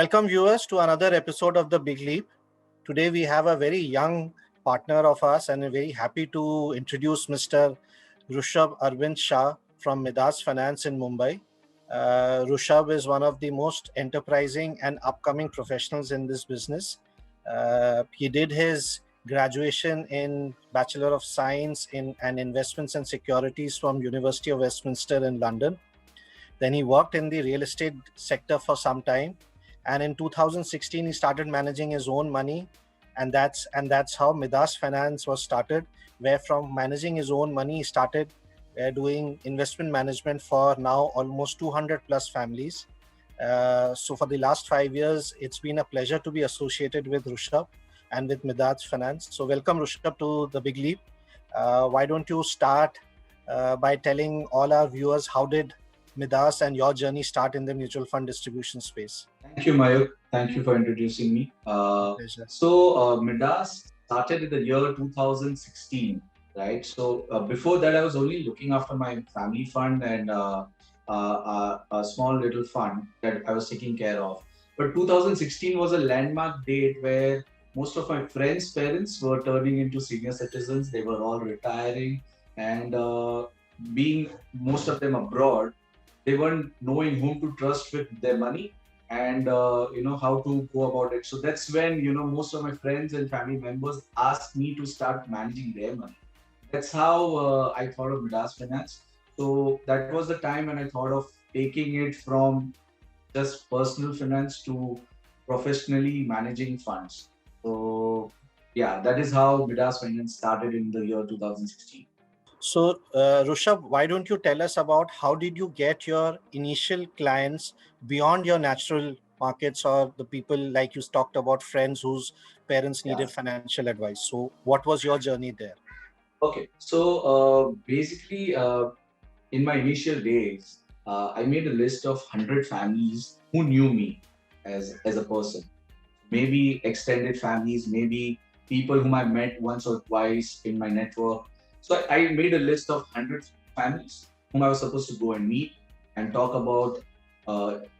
Welcome viewers to another episode of The Big Leap. Today we have a very young partner of us and I'm very happy to introduce Mr. Rushabh Arvind Shah from Midas Finance in Mumbai. Rushabh is one of the most enterprising and upcoming professionals in this business. He did his graduation in Bachelor of Science in Investments and Securities from University of Westminster in London. Then he worked in the real estate sector for some time, and in 2016 he started managing his own money, and that's how Midas Finance was started. Where from managing his own money, he started doing investment management for now almost 200 plus families. So for the last 5 years, it's been a pleasure to be associated with Rushabh and with Midas Finance. So welcome Rushabh to the Big Leap. Why don't you start by telling all our viewers how did Midas and your journey start in the mutual fund distribution space? Thank you, Mayur. Thank you for introducing me. Pleasure. Midas started in the year 2016, right? Before that, I was only looking after my family fund and a small little fund that I was taking care of. But 2016 was a landmark date where most of my friends' parents were turning into senior citizens. They were all retiring, and being most of them abroad, they weren't knowing whom to trust with their money and how to go about it. So that's when most of my friends and family members asked me to start managing their money. That's how I thought of Midas Finance. So that was the time when I thought of taking it from just personal finance to professionally managing funds. So yeah, that is how Midas Finance started in the year 2016. So, Rushabh, why don't you tell us about how did you get your initial clients beyond your natural markets or the people like you talked about friends whose parents Yeah. needed financial advice? So, what was your journey there? Okay. Basically, in my initial days, I made a list of 100 families who knew me as a person. Maybe extended families, maybe people whom I met once or twice in my network. So I made a list of 100 families whom I was supposed to go and meet and talk about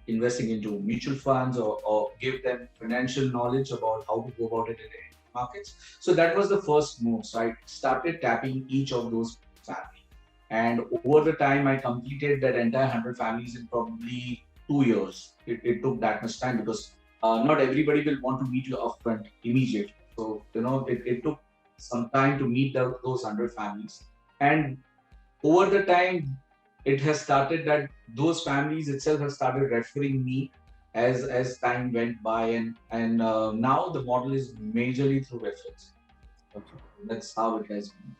investing into mutual funds or give them financial knowledge about how to go about it in the markets. So that was the first move. So I started tapping each of those families. And over the time, I completed that entire 100 families in probably 2 years. It took that much time because not everybody will want to meet you upfront immediately. So, it took some time to meet those 100 families. And over the time, it has started that those families itself have started referring me as time went by. And now the model is majorly through reference. Okay. That's how it has been.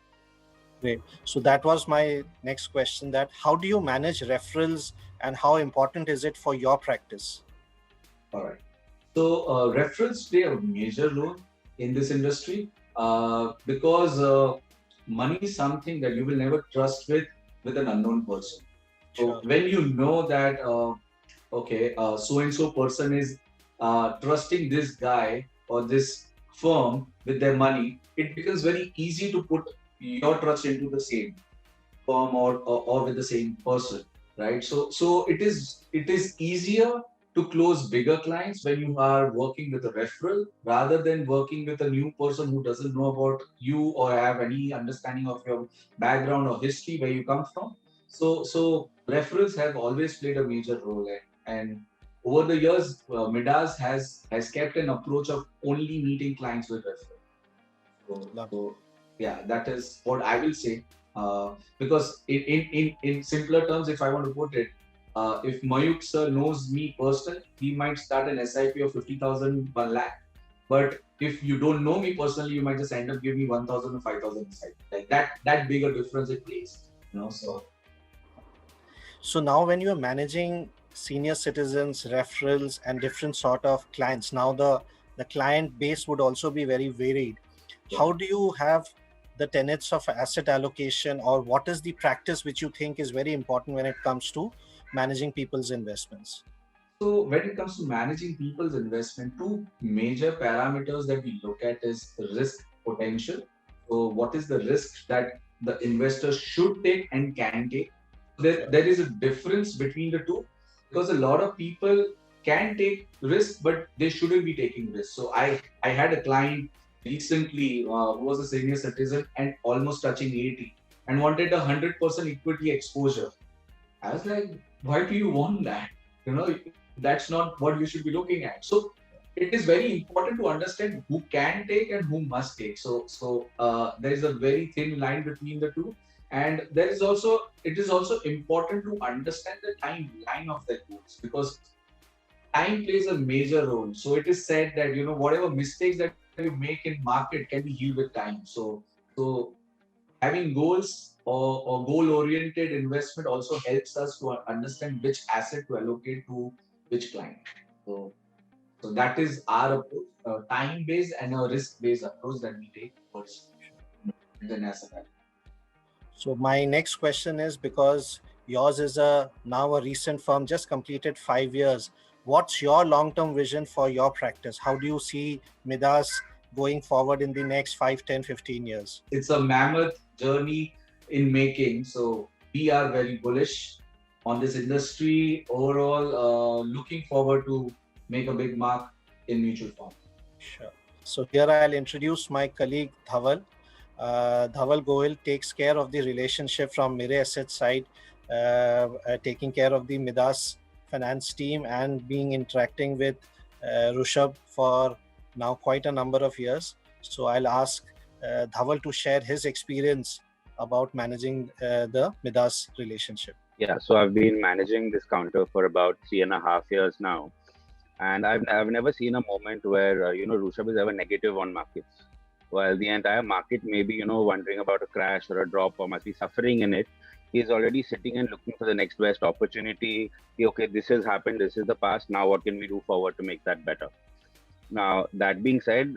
Great. So that was my next question, that how do you manage referrals and how important is it for your practice? All right. So referrals play a major role in this industry because money is something that you will never trust with an unknown person. So Sure. when you know that so and so person is trusting this guy or this firm with their money, it becomes very easy to put your trust into the same firm or with the same person, right? So it is easier to close bigger clients when you are working with a referral rather than working with a new person who doesn't know about you or have any understanding of your background or history where you come from. So referrals have always played a major role, and over the years, Midas has kept an approach of only meeting clients with referral. So yeah, that is what I will say. Because in simpler terms, if I want to put it, if Mayuk sir knows me personally, he might start an SIP of 50,000, 1 lakh. But if you don't know me personally, you might just end up giving me 1,000 or 5,000 SIP. Like that bigger difference it plays. So now when you're managing senior citizens, referrals, and different sort of clients, now the client base would also be very varied. Yeah. How do you have the tenets of asset allocation, or what is the practice which you think is very important when it comes to managing people's investments? So when it comes to managing people's investment, two major parameters that we look at is risk potential. So what is the risk that the investor should take and can take? There is a difference between the two because a lot of people can take risks, but they shouldn't be taking risks. So I had a client recently who was a senior citizen and almost touching 80 and wanted 100% equity exposure. I was like, why do you want that? You know, that's not what you should be looking at. So it is very important to understand who can take and who must take. So there is a very thin line between the two, and it is also important to understand the timeline of the goals, because time plays a major role. So it is said that whatever mistakes that you make in market can be healed with time. So having goals or goal oriented investment also helps us to understand which asset to allocate to which client. So that is our approach, time based and a risk based approach that we take towards the asset. So my next question is, because yours is now a recent firm, just completed 5 years. What's your long-term vision for your practice? How do you see Midas going forward in the next 5, 10, 15 years? It's a mammoth journey in making. So we are very bullish on this industry overall, looking forward to make a big mark in mutual fund. Sure. So here I'll introduce my colleague Dhaval. Dhaval Goel takes care of the relationship from Mirae Asset side, taking care of the Midas finance team and being interacting with Rushabh for now quite a number of years. So I'll ask Dhaval to share his experience about managing the Midas relationship. Yeah, so I've been managing this counter for about 3.5 years now. And I've never seen a moment where, Rushabh is ever negative on markets. While the entire market may be, wondering about a crash or a drop or must be suffering in it, he's already sitting and looking for the next best opportunity. Okay, this has happened, this is the past, now what can we do forward to make that better? Now, that being said,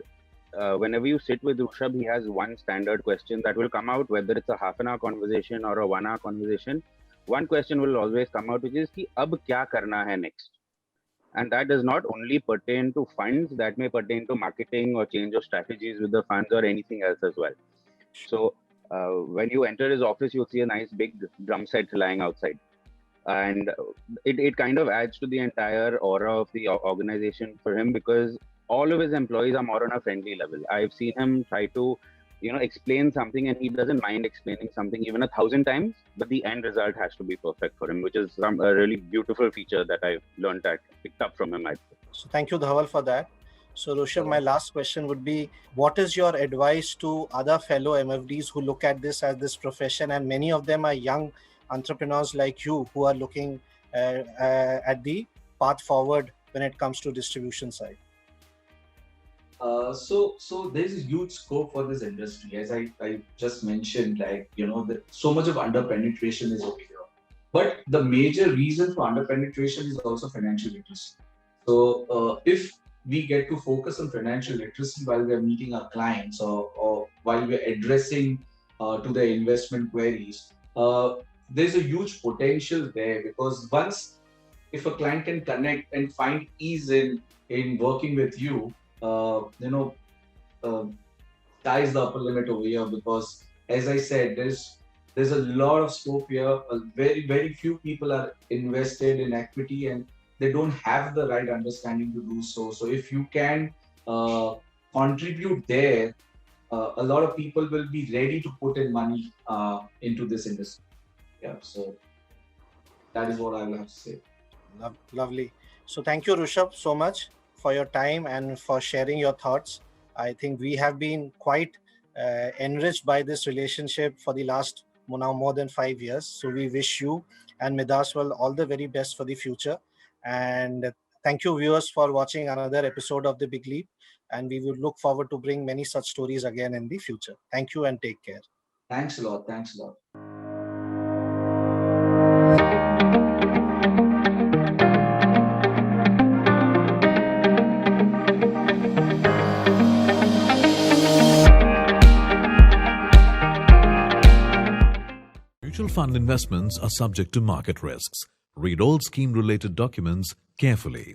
whenever you sit with Rushabh, he has one standard question that will come out, whether it's a half an hour conversation or a 1 hour conversation. One question will always come out, which is, ki, ab kya karna hai next? And that does not only pertain to funds, that may pertain to marketing or change of strategies with the funds or anything else as well. So when you enter his office, you'll see a nice big drum set lying outside. And it kind of adds to the entire aura of the organization for him, because all of his employees are more on a friendly level. I've seen him try to explain something, and he doesn't mind explaining something even 1,000 times, but the end result has to be perfect for him, which is a really beautiful feature that I've learned, that picked up from him. So thank you, Dhaval, for that. So Rushabh, my last question would be, what is your advice to other fellow MFDs who look at this as this profession, and many of them are young entrepreneurs like you who are looking at the path forward when it comes to distribution side? So there's a huge scope for this industry, as I just mentioned. So much of under penetration is over here, but the major reason for under penetration is also financial literacy. So if we get to focus on financial literacy while we are meeting our clients, or while we are addressing to their investment queries, there's a huge potential there, because if a client can connect and find ease in working with you, sky's the upper limit over here, because as I said, there's a lot of scope here. Very, very few people are invested in equity, and they don't have the right understanding to do so. So if you can contribute there, a lot of people will be ready to put in money into this industry. Yeah, so that is what I will have to say. Lovely. So thank you, Rushabh, so much for your time and for sharing your thoughts. I think we have been quite enriched by this relationship for the last now more than 5 years. So we wish you and Midas all the very best for the future. And thank you, viewers, for watching another episode of The Big Leap. And we would look forward to bring many such stories again in the future. Thank you and take care. Thanks a lot. Thanks a lot. Mutual fund investments are subject to market risks. Read all scheme-related documents carefully.